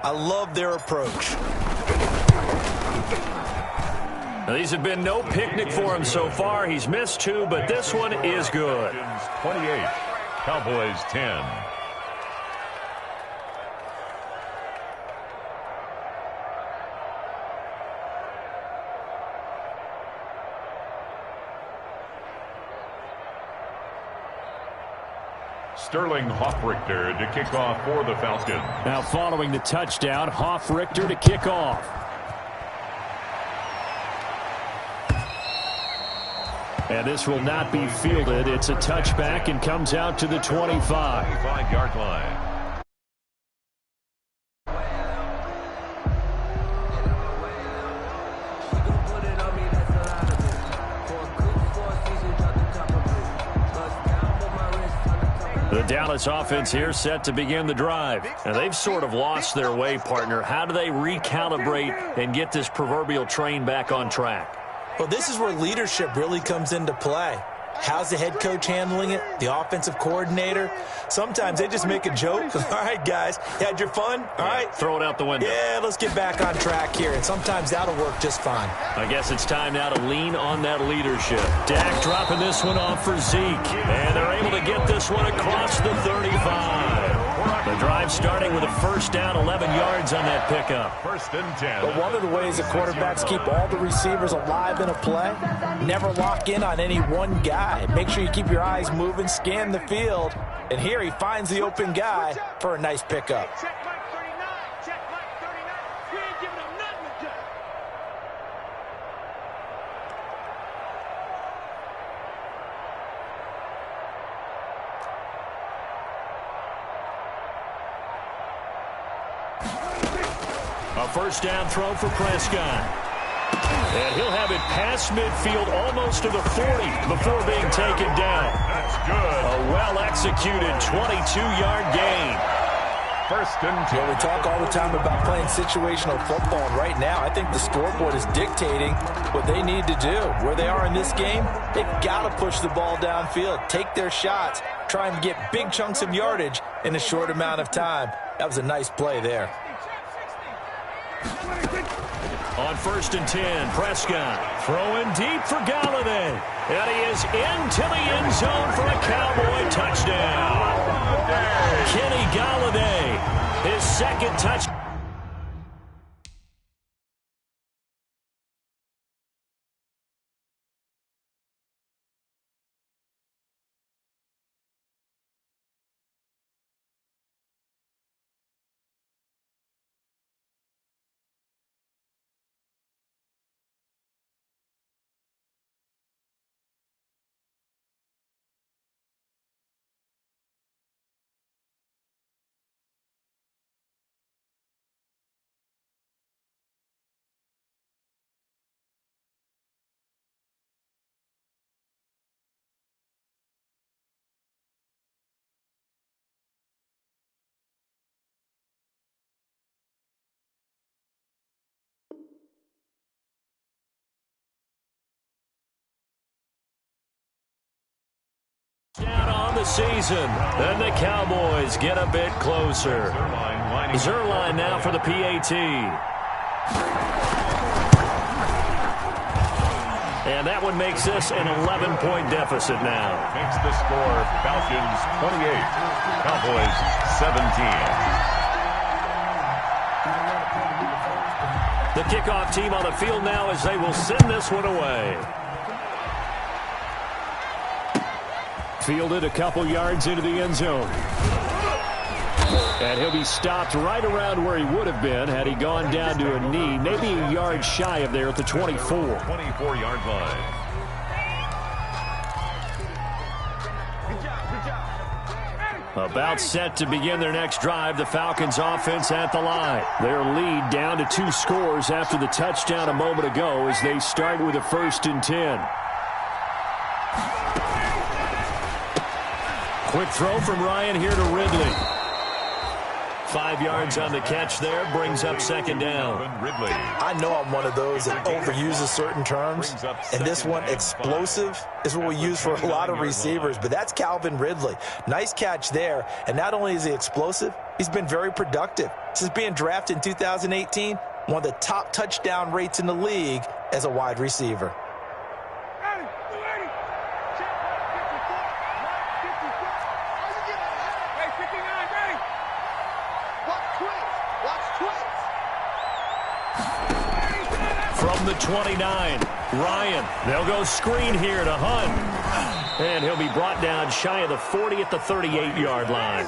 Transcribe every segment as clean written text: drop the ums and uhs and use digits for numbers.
I love their approach. These have been no picnic for him so far. He's missed 2, but this one is good. 28, Cowboys 10. Sterling Hoffrichter to kick off for the Falcons. Now following the touchdown, Hoffrichter to kick off. And this will not be fielded. It's a touchback and comes out to the 25. 25-yard line. The Dallas offense here set to begin the drive. Now they've sort of lost their way, partner. How do they recalibrate and get this proverbial train back on track? Well, this is where leadership really comes into play. How's the head coach handling it? The offensive coordinator? Sometimes they just make a joke. All right, guys, you had your fun? All right. Throw it out the window. Yeah, let's get back on track here. And sometimes that'll work just fine. I guess it's time now to lean on that leadership. Dak dropping this one off for Zeke. And they're able to get this one across the 35. The drive starting with a first down, 11 yards on that pickup. First and 10. But one of the ways the quarterbacks keep all the receivers alive in a play, never lock in on any one guy. Make sure you keep your eyes moving, scan the field. And here he finds the open guy for a nice pickup. A first down throw for Prescott. And he'll have it past midfield almost to the 40 before being taken down. That's good. A well-executed 22-yard gain. First and 10. Yeah, we talk all the time about playing situational football, and right now I think the scoreboard is dictating what they need to do. Where they are in this game, they've got to push the ball downfield, take their shots, try and get big chunks of yardage in a short amount of time. That was a nice play there. On first and 10, Prescott throwing deep for Galladay. And he is into the end zone for a Cowboy touchdown. Kenny Galladay, his second touchdown. Down on the season, then the Cowboys get a bit closer. Zuerlein now for the PAT. And that one makes this an 11-point deficit now. Makes the score Falcons 28, Cowboys 17. The kickoff team on the field now as they will send this one away. Fielded a couple yards into the end zone. And he'll be stopped right around where he would have been had he gone down to a knee, maybe a yard shy of there at the 24. 24-yard line. About set to begin their next drive, the Falcons offense at the line. Their lead down to 2 scores after the touchdown a moment ago as they start with a first and 10. Quick throw from Ryan here to Ridley. 5 yards on the catch there, brings up second down. I know I'm one of those that overuses certain terms, and this one, explosive, is what we use for a lot of receivers, but that's Calvin Ridley. Nice catch there, and not only is he explosive, he's been very productive. Since being drafted in 2018, one of the top touchdown rates in the league as a wide receiver. From the 29, Ryan. They'll go screen here to Hunt. And he'll be brought down shy of the 40 at the 38-yard line.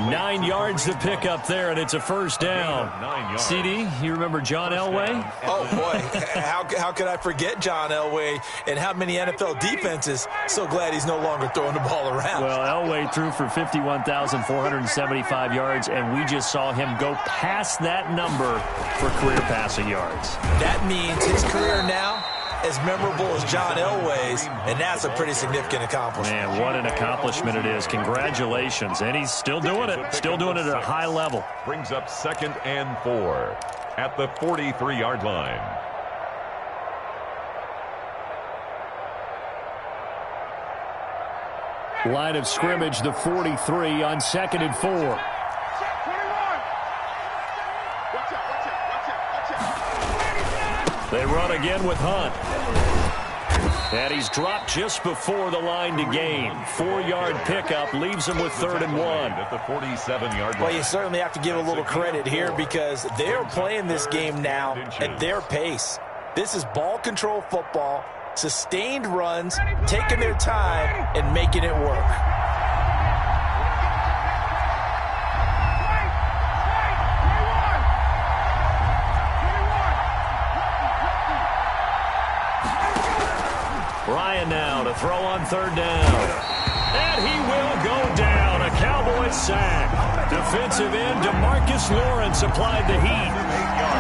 9 yards to pick up there, and it's a first down. CD, you remember John Elway? Oh, boy. How could I forget John Elway and how many NFL defenses? So glad he's no longer throwing the ball around. Well, Elway threw for 51,475 yards, and we just saw him go past that number for career passing yards. That means his career now as memorable as John Elway's, and that's a pretty significant accomplishment. Man, what an accomplishment it is. Congratulations. And he's still doing it. Still doing it at a high level. Brings up 2nd and 4 at the 43-yard line. Line of scrimmage, the 43 on 2nd and 4. They run again with Hunt. And he's dropped just before the line to gain. 4-yard pickup leaves him with 3rd and 1. At the 47-yard line. Well, you certainly have to give a little credit here because they're playing this game now at their pace. This is ball control football, sustained runs, taking their time, and making it work. Ryan now to throw on 3rd down. And he will go down. A Cowboys sack. Defensive end DeMarcus Lawrence applied the heat.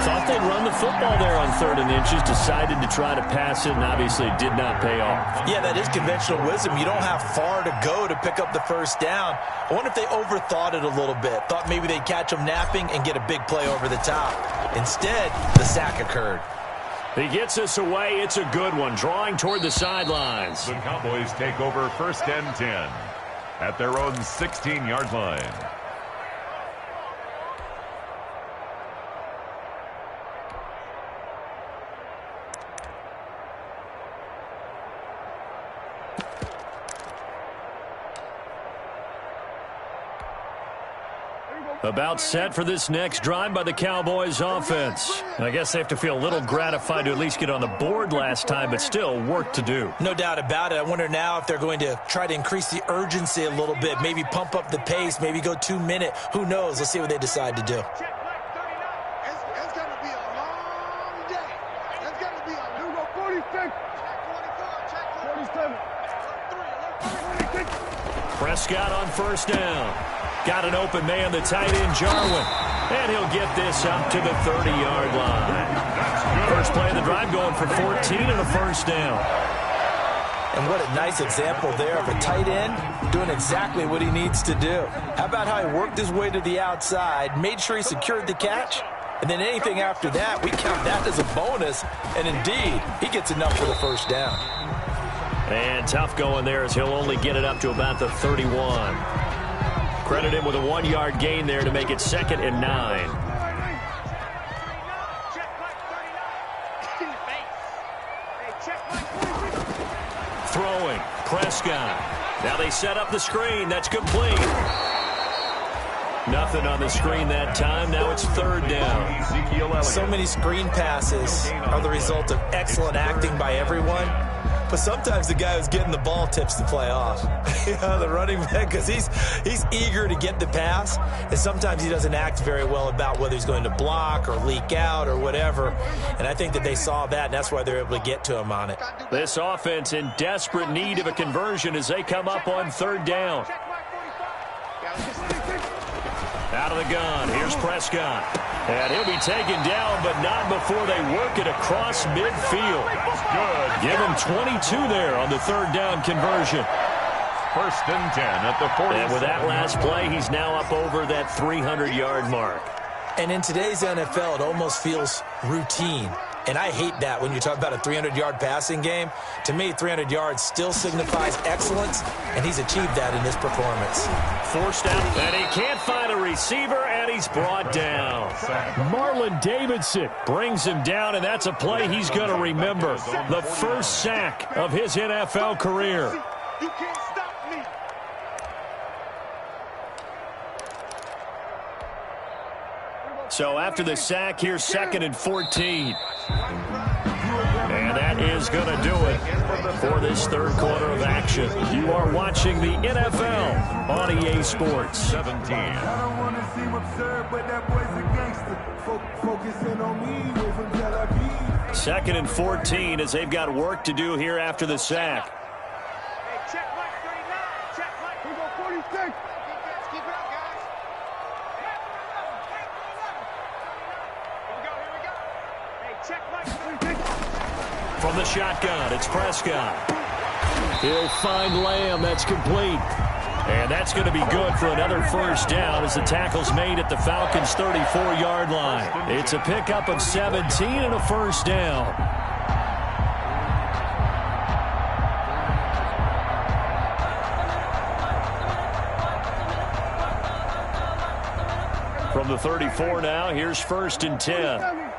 Thought they'd run the football there on 3rd and inches. Decided to try to pass it, and obviously did not pay off. Yeah, that is conventional wisdom. You don't have far to go to pick up the first down. I wonder if they overthought it a little bit. Thought maybe they'd catch him napping and get a big play over the top. Instead, the sack occurred. He gets us away. It's a good one. Drawing toward the sidelines. The Cowboys take over 1st and 10 at their own 16-yard line. About set for this next drive by the Cowboys offense. I guess they have to feel a little gratified to at least get on the board last time, but still work to do. No doubt about it. I wonder now if they're going to try to increase the urgency a little bit, maybe pump up the pace, maybe go 2-minute. Who knows? Let's see what they decide to do. It's going to be a long day. It's going to be a new 46. 47. Prescott on 1st down. Got an open man, the tight end, Jarwin. And he'll get this up to the 30-yard line. First play of the drive going for 14 and a first down. And what a nice example there of a tight end doing exactly what he needs to do. How about how he worked his way to the outside, made sure he secured the catch, and then anything after that, we count that as a bonus. And indeed, he gets enough for the first down. And tough going there as he'll only get it up to about the 31. Credit him with a 1-yard gain there to make it 2nd and 9. Throwing, Prescott. Now they set up the screen. That's complete. Nothing on the screen that time. Now it's 3rd down. So many screen passes are the result of excellent acting by everyone. But sometimes the guy who's getting the ball tips the play off. The running back, because he's eager to get the pass, and sometimes he doesn't act very well about whether he's going to block or leak out or whatever. And I think that they saw that, and that's why they're able to get to him on it. This offense in desperate need of a conversion as they come up on 3rd down. Out of the gun, here's Prescott. And he'll be taken down, but not before they work it across midfield. Good. Give him 22 there on the 3rd down conversion. first and 10 at the 40. And with that last play, he's now up over that 300-yard mark. And in today's NFL, it almost feels routine. And I hate that when you talk about a 300-yard passing game. To me, 300 yards still signifies excellence, and he's achieved that in this performance. Forced out, and he can't find a receiver, and he's brought down. Marlon Davidson brings him down, and that's a play he's going to remember. The first sack of his NFL career. You can't stop me. So after the sack, here's 2nd and 14. And that is going to do it for this third quarter of action. You are watching the NFL on EA Sports. 17. I don't want to seem absurd, but that boy's a gangster. Focusing on me, wait from Tel Aviv. 2nd and 14 as they've got work to do here after the sack. Hey, check Mike 39. Check Mike. We go 46. Keep it up, guys. Here we go. Hey, check Mike 46. From the shotgun, it's Prescott. He'll find Lamb. That's complete. And that's going to be good for another first down as the tackle's made at the Falcons' 34-yard line. It's a pickup of 17 and a first down. From the 34 now, here's 1st and 10.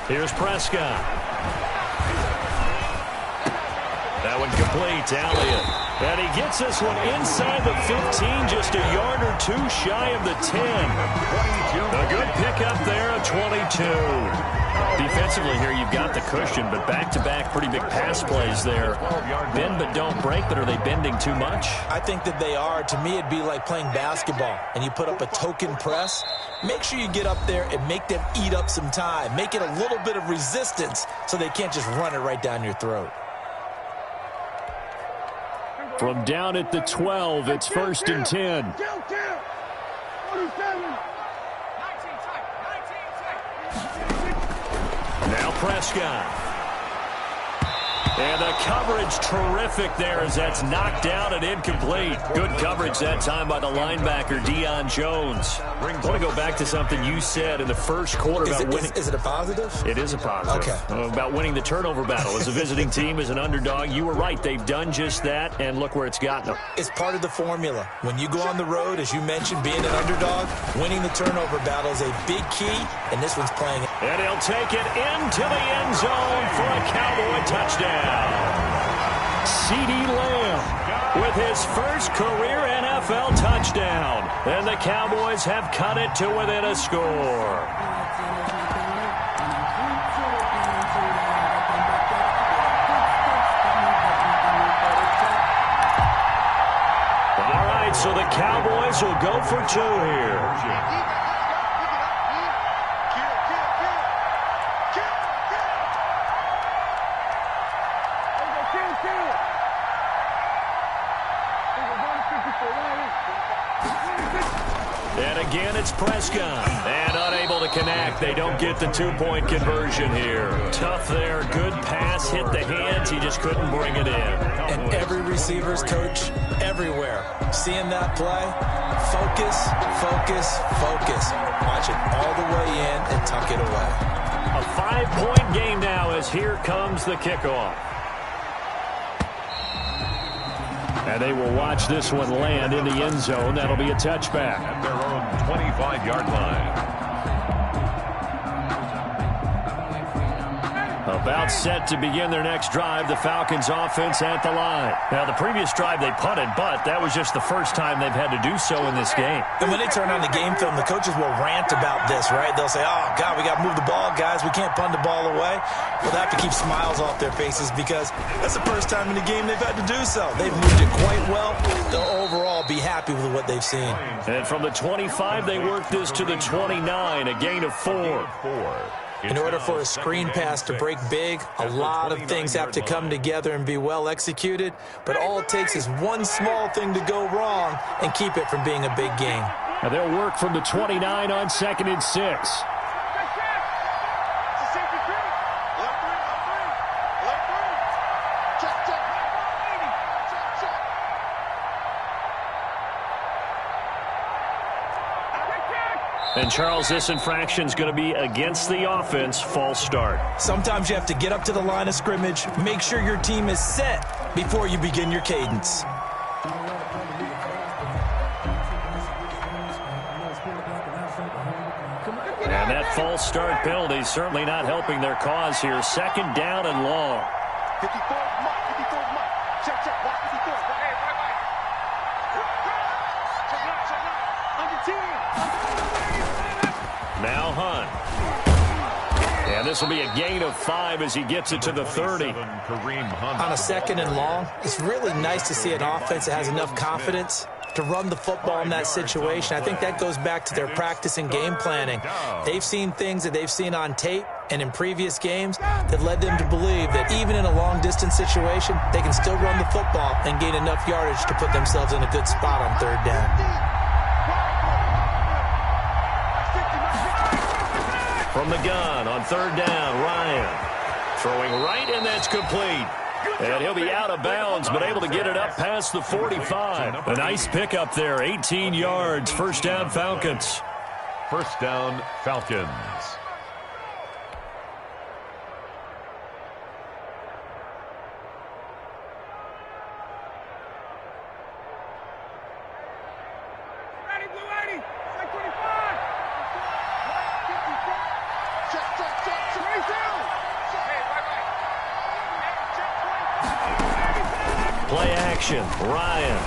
Here's Prescott. That one complete. Elliott. And he gets this one inside the 15, just a yard or two shy of the 10. A good pickup there, a 22. Defensively here, you've got the cushion, but back-to-back pretty big pass plays there. Bend but don't break, but are they bending too much? I think that they are. To me, it'd be like playing basketball, and you put up a token press. Make sure you get up there and make them eat up some time. Make it a little bit of resistance so they can't just run it right down your throat. From down at the 12, it's 1st and 10. 47. Now Prescott. And the coverage terrific there as that's knocked down and incomplete. Good coverage that time by the linebacker, Deion Jones. I want to go back to something you said in the first quarter about winning. Is it a positive? It is a positive. Okay. About winning the turnover battle. As a visiting team, as an underdog, you were right. They've done just that, and look where it's gotten them. It's part of the formula. When you go on the road, as you mentioned, being an underdog, winning the turnover battle is a big key, and this one's playing it. And he'll take it into the end zone for a Cowboy touchdown. CeeDee Lamb with his first career NFL touchdown. And the Cowboys have cut it to within a score. All right, so the Cowboys will go for 2 here. And again, it's Prescott. And unable to connect. They don't get the 2-point conversion here. Tough there. Good pass. Hit the hands. He just couldn't bring it in. And every receiver's coach everywhere. Seeing that play, focus, focus, focus. Watch it all the way in and tuck it away. A 5-point game now as here comes the kickoff. And they will watch this one land in the end zone. That'll be a touchback. At their own 25-yard line. About set to begin their next drive, the Falcons offense at the line. Now, the previous drive they punted, but that was just the first time they've had to do so in this game. And when they turn on the game film, the coaches will rant about this, right? They'll say, oh, God, we got to move the ball, guys. We can't punt the ball away. Well, they have to keep smiles off their faces because that's the first time in the game they've had to do so. They've moved it quite well. They'll overall be happy with what they've seen. And from the 25, they work this to the 29, a gain of 4. In order for a screen pass to break big, a lot of things have to come together and be well executed, but all it takes is one small thing to go wrong and keep it from being a big game. Now they'll work from the 29 on 2nd and 6. And, Charles, this infraction is going to be against the offense, false start. Sometimes you have to get up to the line of scrimmage, make sure your team is set before you begin your cadence. And that false start penalty is certainly not helping their cause here. Second down and long. 54, mark, 54, mark. Check, check, watch 54. Hey, right. Check, right. Under 10. Now Hunt. And this will be a gain of 5 as he gets it to the 30. Kareem Hunt. On a second and long, it's really nice to see an offense that has enough confidence to run the football in that situation. I think that goes back to their practice and game planning. They've seen things that they've seen on tape and in previous games that led them to believe that even in a long-distance situation, they can still run the football and gain enough yardage to put themselves in a good spot on third down. From the gun on third down, Ryan. Throwing right, and that's complete. And he'll be out of bounds, but able to get it up past the 45. A nice pickup there, 18 yards. First down, Falcons. First down, Falcons. Play action, Ryan.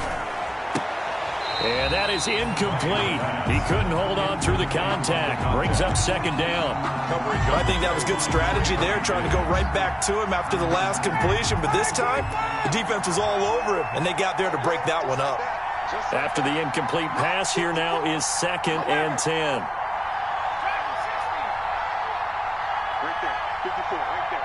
And that is incomplete. He couldn't hold on through the contact. Brings up second down. I think that was good strategy there, trying to go right back to him after the last completion. But this time, the defense was all over him, and they got there to break that one up. After the incomplete pass, here now is second and 10. Right there, 54, right there.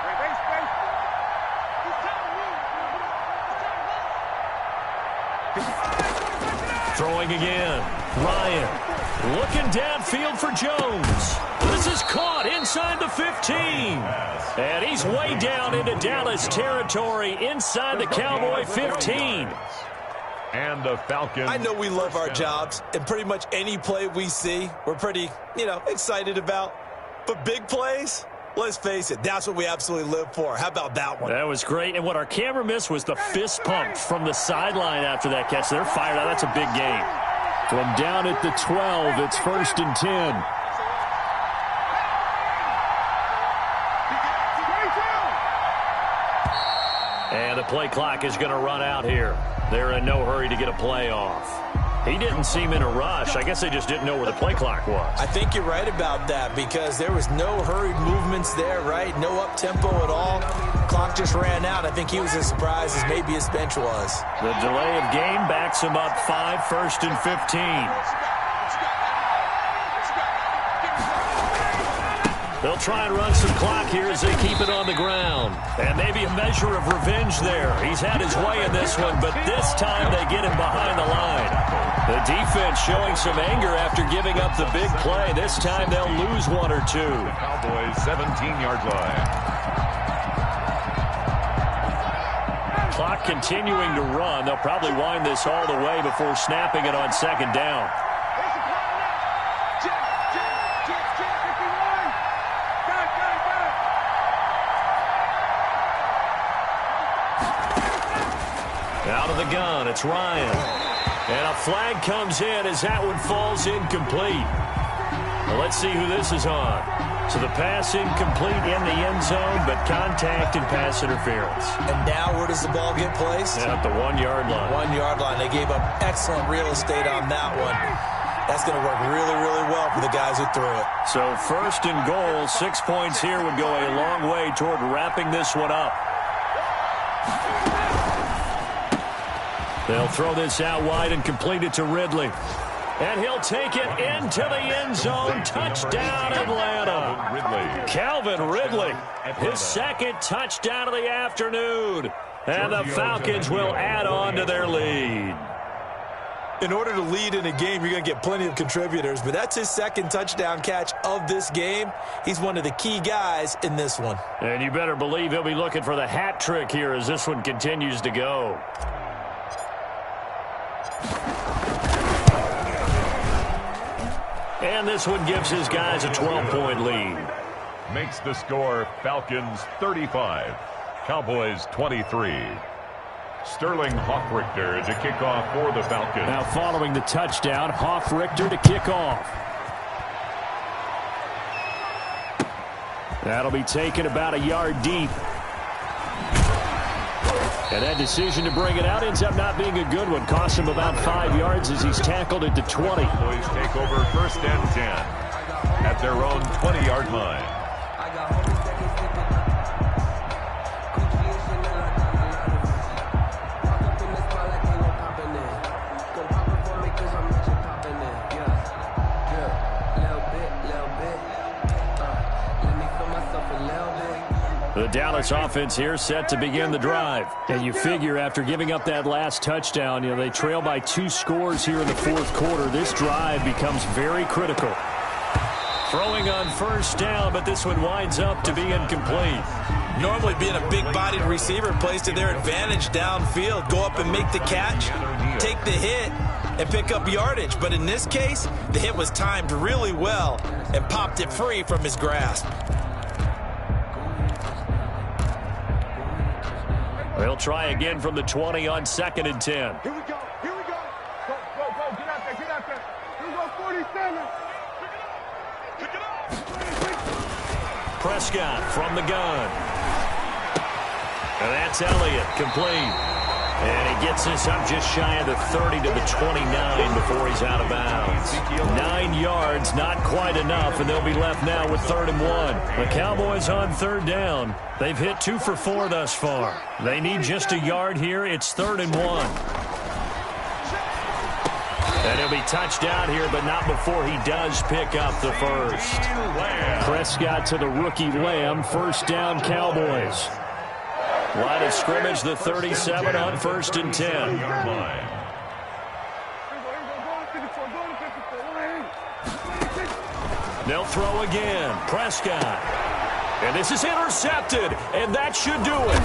Throwing again. Ryan looking downfield for Jones. This is caught inside the 15. And he's way down into Dallas territory inside the Cowboy 15. And the Falcons. I know we love our jobs, and pretty much any play we see, we're pretty, excited about. But big plays, let's face it, that's what we absolutely live for. How about that one? That was great. And what our camera missed was the fist pump from the sideline after that catch. They're fired out. That's a big game. From down at the 12, it's first and 10. And the play clock is going to run out here. They're in no hurry to get a play off. He didn't seem in a rush. I guess they just didn't know where the play clock was. I think you're right about that because there was no hurried movements there, right? No up-tempo at all. Clock just ran out. I think he was as surprised as maybe his bench was. The delay of game backs him up 5, first and 15. They'll try and run some clock here as they keep it on the ground. And maybe a measure of revenge there. He's had his way in this one, but this time they get him behind the line. The defense showing some anger after giving up the big play. This time they'll lose 1 or 2. The Cowboys 17-yard line. Clock continuing to run. They'll probably wind this all the way before snapping it on second down. Out of the gun, it's Ryan. And a flag comes in as that one falls incomplete. Well, let's see who this is on. So the pass incomplete in the end zone, but contact and pass interference. And now where does the ball get placed? At the 1-yard line. 1-yard line. They gave up excellent real estate on that one. That's going to work really, really well for the guys who threw it. So first and goal, 6 points here would go a long way toward wrapping this one up. They'll throw this out wide and complete it to Ridley. And he'll take it into the end zone. Touchdown, Atlanta. Calvin Ridley, his second touchdown of the afternoon. And the Falcons will add on to their lead. In order to lead in a game, you're going to get plenty of contributors, but that's his second touchdown catch of this game. He's one of the key guys in this one. And you better believe he'll be looking for the hat trick here as this one continues to go. And this one gives his guys a 12-point lead. Makes the score Falcons 35, Cowboys 23. Sterling Hoffrichter to kick off for the Falcons. Now following the touchdown, Hoffrichter to kick off. That'll be taken about a yard deep. And that decision to bring it out ends up not being a good one. Cost him about 5 yards as he's tackled it to 20. Boys take over 1st and 10 at their own 20-yard line. The Dallas offense here set to begin the drive. And you figure after giving up that last touchdown, they trail by 2 scores here in the 4th quarter. This drive becomes very critical. Throwing on 1st down, but this one winds up to be incomplete. Normally being a big-bodied receiver plays to their advantage downfield. Go up and make the catch, take the hit, and pick up yardage. But in this case, the hit was timed really well and popped it free from his grasp. They'll try again from the 20 on 2nd and 10. Here we go. Here we go. Go, go, go. Get out there. Get out there. Here we go, 47. Pick it up. Prescott from the gun. And that's Elliott, complete. And he gets us up just shy of the 30 to the 29 before he's out of bounds. 9 yards, not quite enough, and they'll be left now with 3rd and 1. The Cowboys on 3rd down. They've hit 2 for 4 thus far. They need just a yard here. It's 3rd and 1. And he'll be touched down here, but not before he does pick up the first. Prescott to the rookie Lamb. 1st down, Cowboys. Line of scrimmage, the 37 on 1st and 10. They'll throw again. Prescott. And this is intercepted, and that should do it.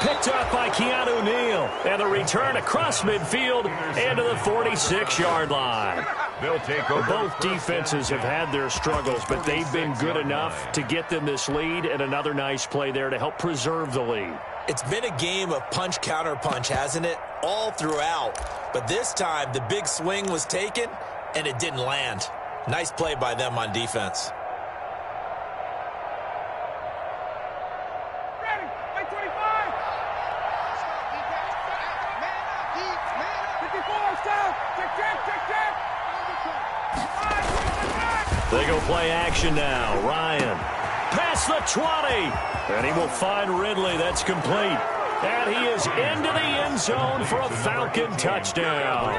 Picked up by Keanu Neal. And the return across midfield and to the 46-yard line. They'll take over. Both defenses have had their struggles, but they've been good enough to get them this lead, and another nice play there to help preserve the lead. It's been a game of punch-counter-punch, hasn't it? All throughout. But this time, the big swing was taken, and it didn't land. Nice play by them on defense. Ready. 25. 54. Stop. Check. They go play action now. Ryan. Past the 20. And he will find Ridley. That's complete. And he is into the end zone for a Falcon touchdown.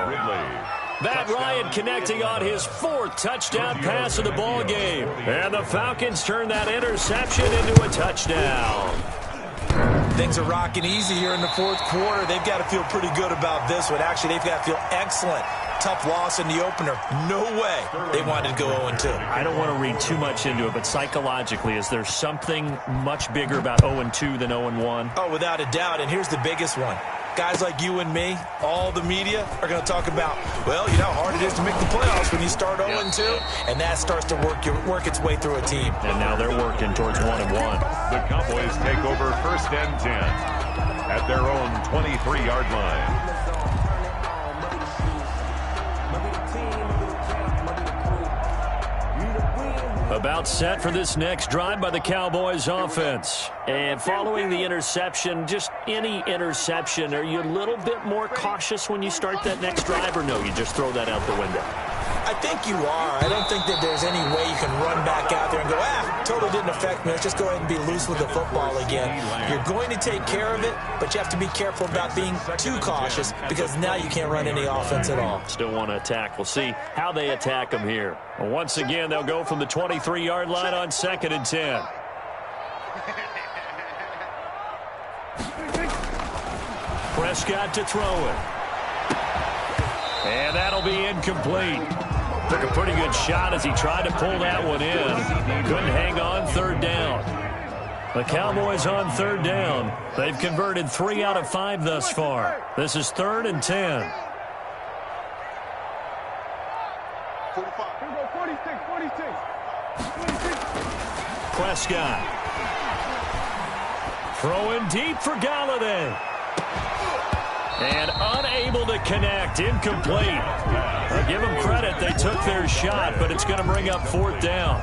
Matt Ryan connecting on his 4th touchdown pass of the ball game. And the Falcons turn that interception into a touchdown. Things are rocking easy here in the 4th quarter. They've got to feel pretty good about this one. Actually, they've got to feel excellent. Tough loss in the opener. No way they wanted to go 0-2. I don't want to read too much into it, but psychologically, is there something much bigger about 0-2 than 0-1? Oh, without a doubt, and here's the biggest one. Guys like you and me, all the media, are going to talk about, well, you know how hard it is to make the playoffs when you start 0-2, and that starts to work its way through a team. And now they're working towards 1-1. The Cowboys take over 1st and 10 at their own 23-yard line. About set for this next drive by the Cowboys offense. And following the interception, just any interception, are you a little bit more cautious when you start that next drive, or no, you just throw that out the window? I think you are. I don't think that there's any way you can run back out there and go, totally didn't affect me. Let's just go ahead and be loose with the football again. You're going to take care of it, but you have to be careful about being too cautious because now you can't run any offense at all. Still want to attack. We'll see how they attack them here. Once again, they'll go from the 23-yard line on 2nd and 10. Prescott to throw it. And that'll be incomplete. Took a pretty good shot as he tried to pull that one in. Couldn't hang on. 3rd down. The Cowboys on 3rd down. They've converted 3 out of 5 thus far. This is 3rd and 10. Here we go, 46. Prescott. Throwing deep for Galladay. And unable to connect. Incomplete. I'll give them credit. They took their shot, but it's going to bring up 4th down.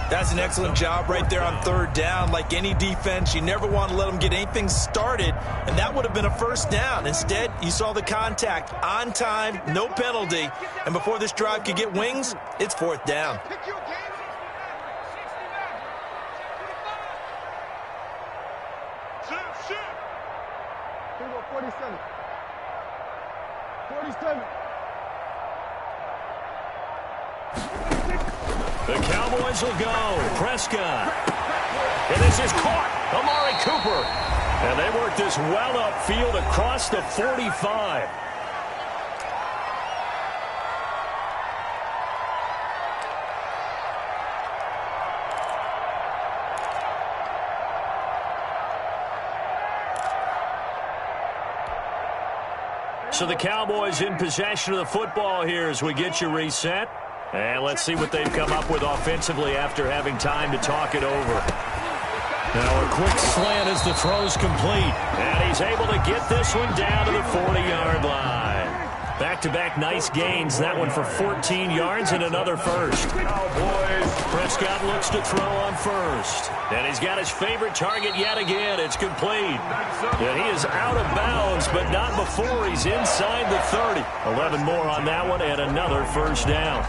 That's an excellent job right there on 3rd down. Like any defense, you never want to let them get anything started, and that would have been a 1st down. Instead, you saw the contact on time, no penalty, and before this drive could get wings, it's 4th down. Here we go, 47. 47. The Cowboys will go. Prescott. And this is caught. Amari Cooper. And they work this well upfield across the 45. So the Cowboys in possession of the football here as we get you reset. And let's see what they've come up with offensively after having time to talk it over. Now a quick slant as the throw's complete. And he's able to get this one down to the 40-yard line. Back-to-back nice gains. That one for 14 yards and another first. Cowboys. Prescott looks to throw on first. And he's got his favorite target yet again. It's complete. And he is out of bounds, but not before he's inside the 30. 11 more on that one and another first down.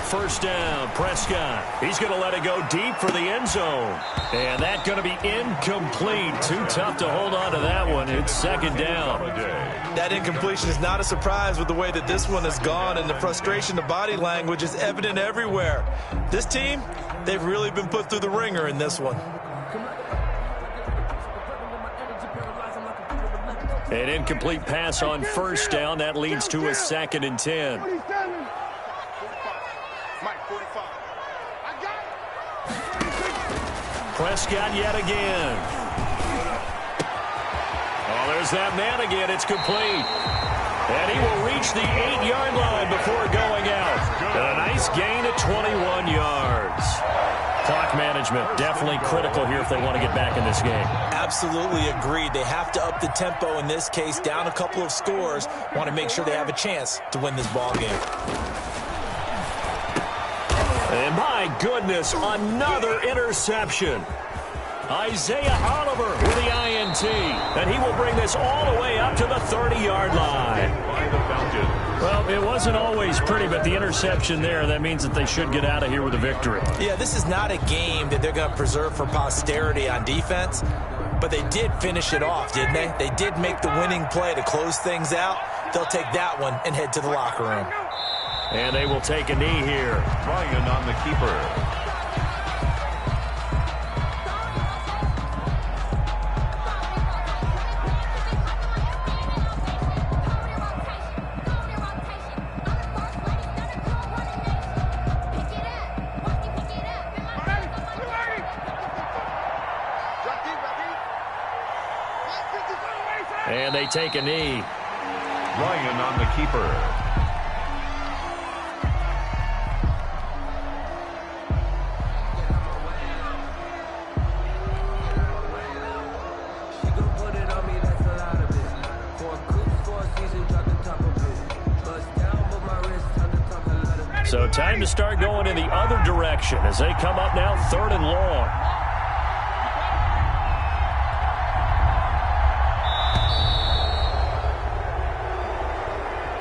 First down, Prescott. He's going to let it go deep for the end zone. And that's going to be incomplete. Too tough to hold on to that one. It's 2nd down. That incompletion is not a surprise with the way that this one has gone, and the frustration, the body language is evident everywhere. This team, they've really been put through the ringer in this one. An incomplete pass on first down. That leads to a 2nd and 10. Prescott yet again. Oh, there's that man again. It's complete. And he will reach the 8-yard line before going out. And a nice gain at 21 yards. Clock management definitely critical here if they want to get back in this game. Absolutely agreed. They have to up the tempo in this case, down a couple of scores. Want to make sure they have a chance to win this ball game. And my goodness, another interception. Isaiah Oliver with the INT. And he will bring this all the way up to the 30-yard line. By the Falcons. Well, it wasn't always pretty, but the interception there, that means that they should get out of here with a victory. Yeah, this is not a game that they're going to preserve for posterity on defense, but they did finish it off, didn't they? They did make the winning play to close things out. They'll take that one and head to the locker room. And they will take a knee here. Ryan on the keeper. And they take a knee. Ryan on the keeper. So time to start going in the other direction as they come up now 3rd and long.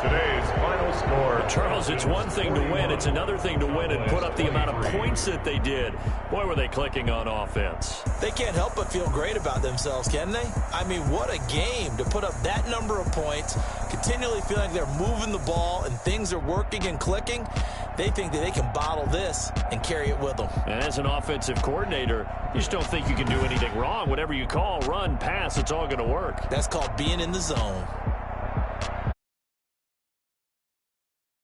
Today's final score. Charles, it's one thing to win. It's another thing to win and put up the amount of points that they did. Boy, were they clicking on offense. They can't help but feel great about themselves, can they? I mean, what a game to put up that number of points, continually feeling like they're moving the ball and things are working and clicking. They think that they can bottle this and carry it with them. And as an offensive coordinator, you just don't think you can do anything wrong. Whatever you call, run, pass, it's all going to work. That's called being in the zone.